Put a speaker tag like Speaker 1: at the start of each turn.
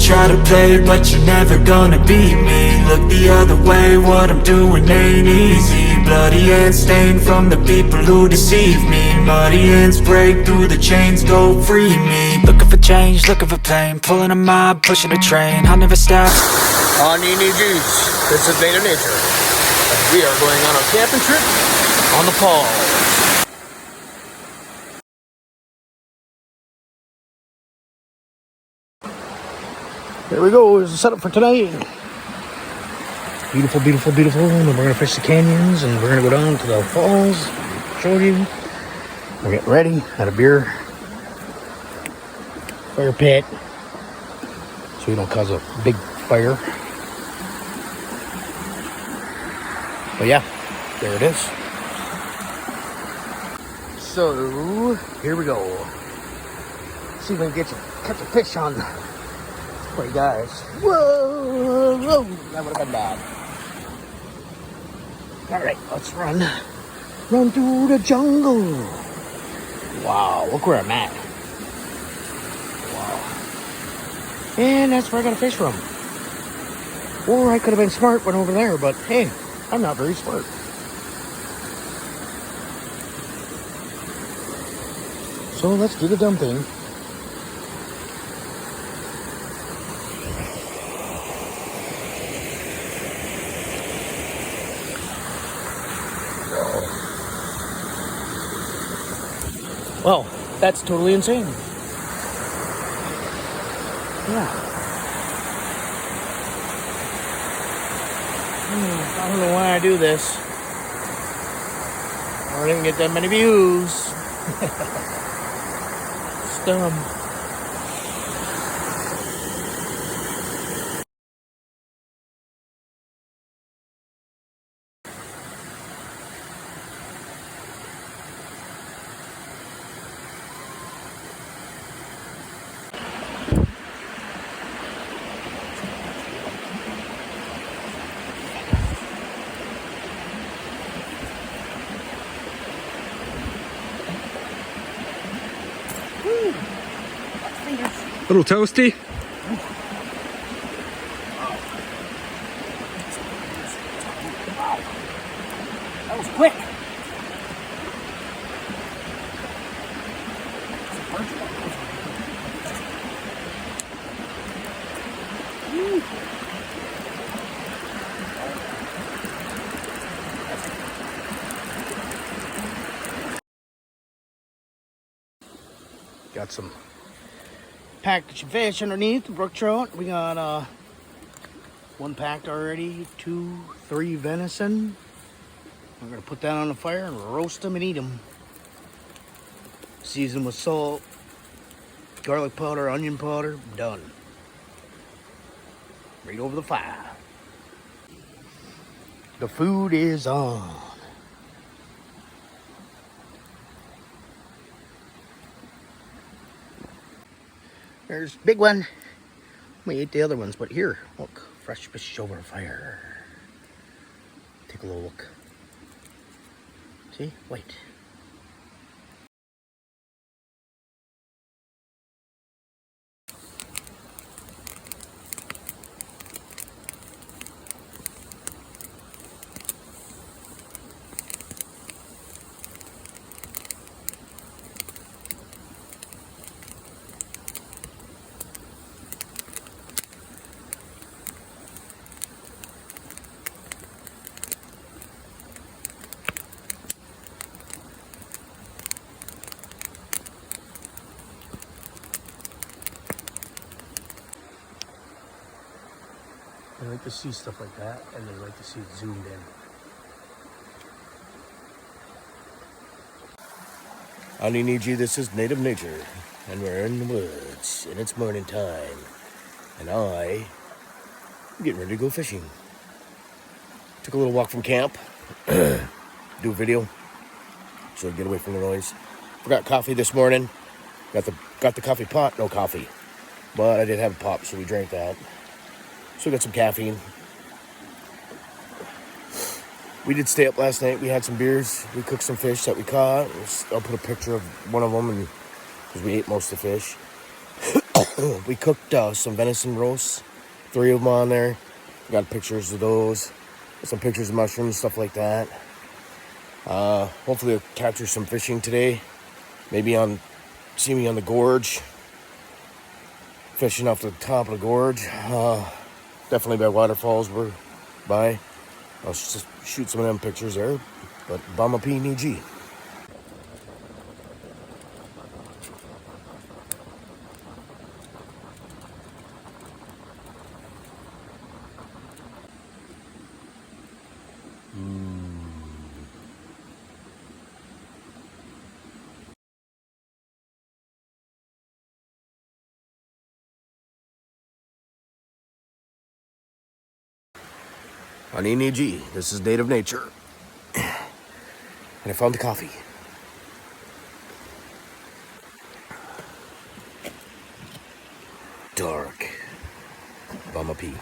Speaker 1: try to play, but you're never gonna beat me. Look the other way, what I'm doing ain't easy. Bloody hands stained from the people who deceive me. Muddy hands break through the chains, go free me. Looking for change, looking for pain, pulling a mob, pushing a train. I'll never stop.
Speaker 2: On ENGs, this is Native Nature. And we are going on a camping trip on the Fall. There we go, here's the setup for tonight. Beautiful, beautiful, beautiful. And we're gonna fish the canyons and we're gonna go down to the falls. Show you. We're getting ready. Had a beer. Fire pit. So we don't cause a big fire. But yeah, there it is. So here we go. See if we can catch a fish on. Hey guys. Whoa, whoa, that would have been bad. Alright, let's run. Run through the jungle. Wow, look where I'm at. Wow. And that's where I got to fish from. Or I could have been smart, went over there, but hey, I'm not very smart. So let's do the dumb thing. Well, that's totally insane. Yeah. I don't know why I do this. I don't even get that many views. It's dumb.
Speaker 3: A little toasty.
Speaker 2: That was quick. Got some packed fish underneath the brook trout. We got one packed already, 2, 3 venison. We're gonna put that on the fire and roast them and eat them. Season with salt, garlic powder, onion powder, done. Right over the fire. The food is on. There's a big one. We ate the other ones, but here, look, fresh fish over fire. Take a little look. See, white. They like to see stuff like that, and they like to see it zoomed in. On ENG, this is Native Nature, and we're in the woods, and it's morning time, and I'm getting ready to go fishing. Took a little walk from camp, do a video, so I get away from the noise. Forgot coffee this morning. Got the coffee pot, no coffee, but I did have a pop, so we drank that. So we got some caffeine. We did stay up last night. We had some beers. We cooked some fish that we caught. I'll put a picture of one of them, and because we ate most of the fish. We cooked some venison roasts, 3 of them on there. Got pictures of those, some pictures of mushrooms, stuff like that. Hopefully I'll capture some fishing today. Maybe see me on the gorge, fishing off the top of the gorge. Definitely by waterfalls we're by. I'll just shoot some of them pictures there. But Bama PNG. G. This is native nature. And I found the coffee. Dark. Bama P.